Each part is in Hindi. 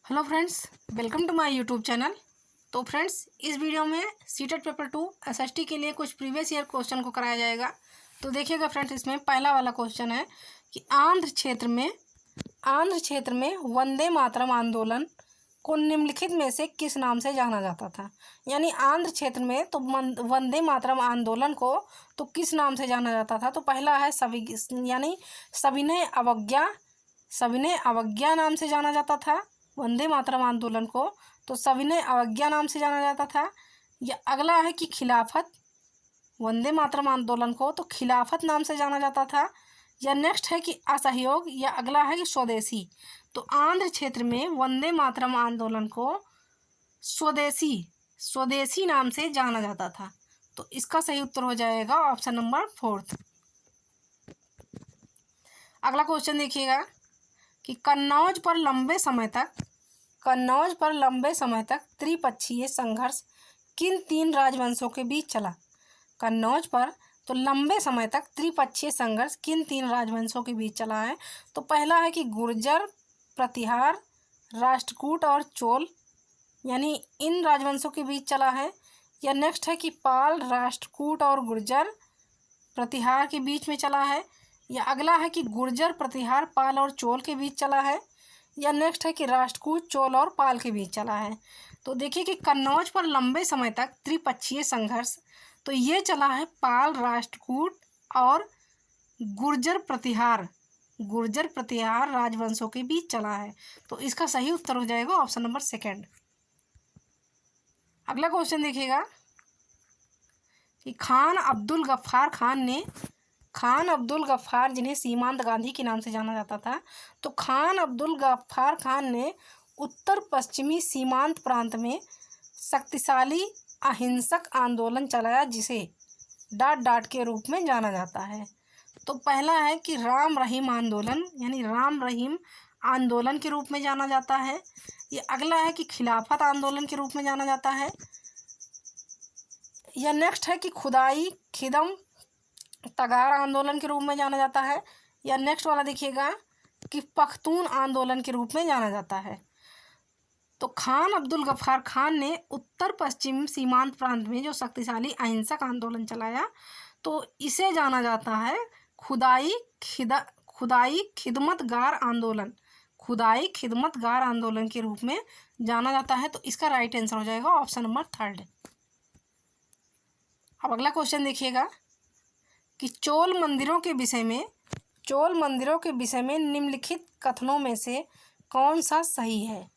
Hello friends, welcome to my YouTube channel. तो फ्रेंड्स, इस वीडियो में सीटेट पेपर 2 एसएसटी के लिए कुछ प्रीवियस ईयर क्वेश्चन को कराया जाएगा। तो देखिएगा फ्रेंड्स, इसमें पहला वाला क्वेश्चन है कि आंध्र क्षेत्र में वंदे मातरम आंदोलन को निम्नलिखित में से किस नाम से जाना जाता था। यानी आंध्र क्षेत्र में तो वंदे मातरम आंदोलन को तो किस नाम से जाना जाता था। तो पहला है सविनय अवज्ञा नाम से जाना जाता था वंदे मातरम आंदोलन को। तो सविनय अवज्ञा नाम से जाना जाता था। या अगला है कि खिलाफत, वंदे मातरम आंदोलन को तो खिलाफत नाम से जाना जाता था। या नेक्स्ट है कि असहयोग, या अगला है कि स्वदेशी। तो आंध्र क्षेत्र में वंदे मातरम आंदोलन को स्वदेशी नाम से जाना जाता था। तो इसका सही उत्तर हो जाएगा ऑप्शन नंबर 4। अगला क्वेश्चन देखिएगा कि कन्नौज पर लंबे समय तक त्रिपक्षीय संघर्ष किन तीन राजवंशों के बीच चला। कन्नौज पर तो लंबे समय तक त्रिपक्षीय संघर्ष किन तीन राजवंशों के बीच चला है। तो पहला है कि गुर्जर, प्रतिहार, राष्ट्रकूट और चोल, यानी इन राजवंशों के बीच चला है। या नेक्स्ट है कि पाल, राष्ट्रकूट और गुर्जर, प्रतिहार के बीच में चला है। या अगला है कि गुर्जर, प्रतिहार, पाल और चोल के बीच चला है। या नेक्स्ट है कि राष्ट्रकूट, चोल और पाल के बीच चला है। तो देखिए कि कन्नौज पर लंबे समय तक त्रिपक्षीय संघर्ष तो ये चला है पाल, राष्ट्रकूट और गुर्जर प्रतिहार राजवंशों के बीच चला है। तो इसका सही उत्तर हो जाएगा ऑप्शन नंबर 2। अगला क्वेश्चन देखिएगा कि खान अब्दुल गफ्फार जिन्हें सीमांत गांधी के नाम से जाना जाता था। तो खान अब्दुल गफ्फार खान ने उत्तर पश्चिमी सीमांत प्रांत में शक्तिशाली अहिंसक आंदोलन चलाया जिसे डाट के रूप में जाना जाता है। तो पहला है कि राम रहीम आंदोलन, यानी राम रहीम आंदोलन के रूप में जाना जाता है। ये अगला है कि खिलाफत आंदोलन के रूप में जाना जाता है। या नेक्स्ट है कि खुदाई खिदम तगार आंदोलन के रूप में जाना जाता है। या नेक्स्ट वाला देखिएगा कि पख्तून आंदोलन के रूप में जाना जाता है। तो खान अब्दुल गफ्फार खान ने उत्तर पश्चिम सीमांत प्रांत में जो शक्तिशाली अहिंसक आंदोलन चलाया तो इसे जाना जाता है खुदाई खिदमतगार आंदोलन के रूप में जाना जाता है। तो इसका राइट आंसर हो जाएगा ऑप्शन नंबर 3। अब अगला क्वेश्चन देखिएगा कि चोल मंदिरों के विषय में निम्नलिखित कथनों में से कौन सा सही है।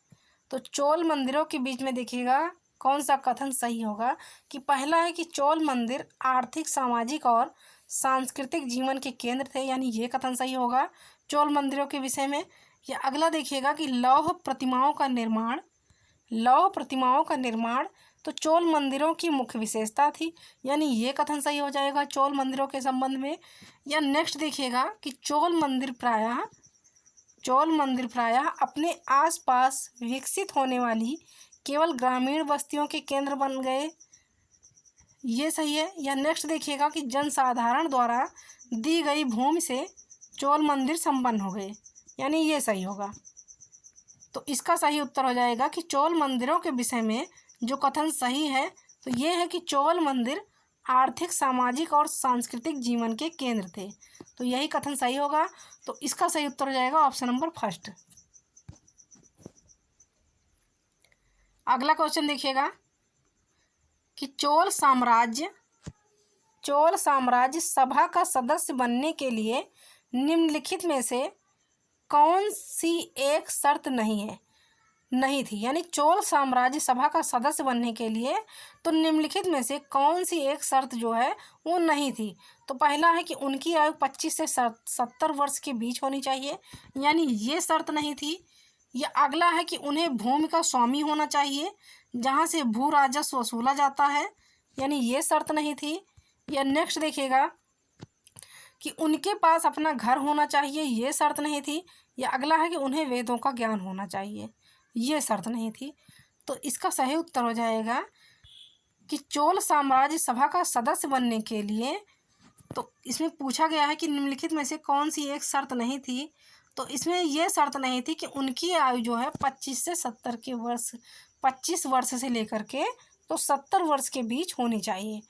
तो चोल मंदिरों के बीच में देखिएगा कौन सा कथन सही होगा। कि पहला है कि चोल मंदिर आर्थिक, सामाजिक और सांस्कृतिक जीवन के केंद्र थे, यानी ये कथन सही होगा चोल मंदिरों के विषय में। या अगला देखिएगा कि लौह प्रतिमाओं का निर्माण तो चोल मंदिरों की मुख्य विशेषता थी, यानी ये कथन सही हो जाएगा चोल मंदिरों के संबंध में। या नेक्स्ट देखिएगा कि चोल मंदिर प्रायः अपने आसपास विकसित होने वाली केवल ग्रामीण बस्तियों के केंद्र बन गए, ये सही है। या नेक्स्ट देखिएगा कि जनसाधारण द्वारा दी गई भूमि से चोल मंदिर संपन्न हो गए, यानी ये सही होगा। तो इसका सही उत्तर हो जाएगा कि चोल मंदिरों के विषय में जो कथन सही है तो ये है कि चोल मंदिर आर्थिक, सामाजिक और सांस्कृतिक जीवन के केंद्र थे। तो यही कथन सही होगा। तो इसका सही उत्तर हो जाएगा ऑप्शन नंबर 1। अगला क्वेश्चन देखिएगा कि चोल साम्राज्य सभा का सदस्य बनने के लिए निम्नलिखित में से कौन सी एक शर्त नहीं थी। यानी चोल साम्राज्य सभा का सदस्य बनने के लिए तो निम्नलिखित में से कौन सी एक शर्त जो है वो नहीं थी। तो पहला है कि उनकी आयु 25 से 70 वर्ष के बीच होनी चाहिए, यानी ये शर्त नहीं थी। या अगला है कि उन्हें भूमि का स्वामी होना चाहिए जहाँ से भू राजस्व वसूला जाता है, यानी ये शर्त नहीं थी। या नेक्स्ट देखिएगा कि उनके पास अपना घर होना चाहिए, ये शर्त नहीं थी। या अगला है कि उन्हें वेदों का ज्ञान होना चाहिए, ये शर्त नहीं थी। तो इसका सही उत्तर हो जाएगा कि चोल साम्राज्य सभा का सदस्य बनने के लिए तो इसमें पूछा गया है कि निम्नलिखित में से कौन सी एक शर्त नहीं थी। तो इसमें ये शर्त नहीं थी कि उनकी आयु जो है 25 से 70 के वर्ष, 25 वर्ष से लेकर के तो 70 वर्ष के बीच होनी चाहिए।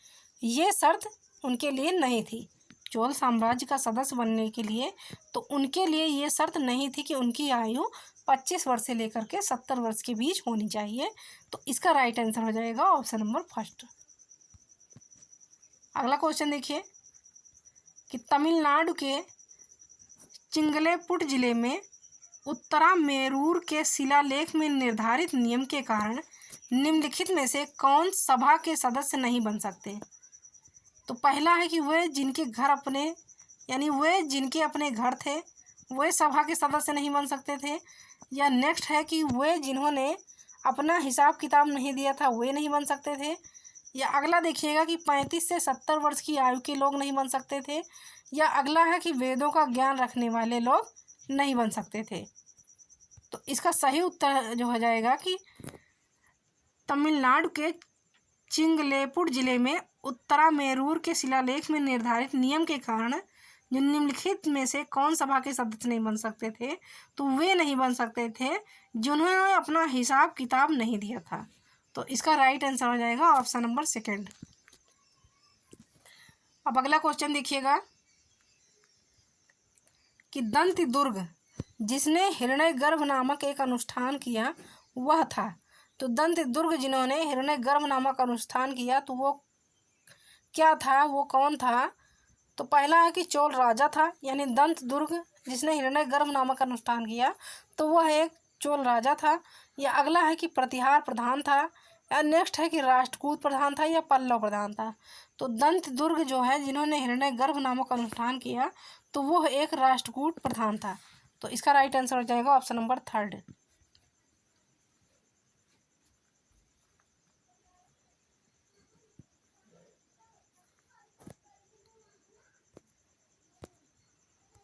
ये शर्त उनके लिए नहीं थी। चोल साम्राज्य का सदस्य बनने के लिए तो उनके लिए ये शर्त नहीं थी कि उनकी आयु 25 वर्ष से लेकर के 70 वर्ष के बीच होनी चाहिए। तो इसका राइट आंसर हो जाएगा ऑप्शन नंबर फर्स्ट। अगला क्वेश्चन देखिए कि तमिलनाडु के चिंगलेपुट जिले में उत्तरामेरूर के शिलालेख में निर्धारित नियम के कारण निम्नलिखित में से कौन सभा के सदस्य नहीं बन सकते। तो पहला है कि वे जिनके घर अपने, यानी वे जिनके अपने घर थे वे सभा के सदस्य नहीं बन सकते थे। या नेक्स्ट है कि वे जिन्होंने अपना हिसाब किताब नहीं दिया था वे नहीं बन सकते थे। या अगला देखिएगा कि 35 से 70 वर्ष की आयु के लोग नहीं बन सकते थे। या अगला है कि वेदों का ज्ञान रखने वाले लोग नहीं बन सकते थे। तो इसका सही उत्तर जो हो जाएगा कि तमिलनाडु के चिंगलेपुट जिले में उत्तरामेरूर के शिलालेख में निर्धारित नियम के कारण जो निम्नलिखित में से कौन सभा के सदस्य नहीं बन सकते थे, तो वे नहीं बन सकते थे जिन्होंने अपना हिसाब किताब नहीं दिया था। तो इसका राइट आंसर हो जाएगा ऑप्शन नंबर सेकंड। अब अगला क्वेश्चन देखिएगा कि दंत दुर्ग जिसने हिरण्यगर्भ नामक एक अनुष्ठान किया वह था। तो दंत दुर्ग जिन्होंने हिरण्यगर्भ नामक अनुष्ठान किया तो वो क्या था, वो कौन था। तो पहला है कि चोल राजा था, यानी दंत दुर्ग जिसने हिरण्यगर्भ नामक अनुष्ठान किया तो वह एक चोल राजा था। या अगला है कि प्रतिहार प्रधान था। या नेक्स्ट है कि राष्ट्रकूट प्रधान था या पल्लव प्रधान था। तो दंत दुर्ग जो है जिन्होंने हिरण्यगर्भ नामक अनुष्ठान किया तो वह एक राष्ट्रकूट प्रधान था। तो इसका राइट आंसर हो जाएगा ऑप्शन नंबर थर्ड।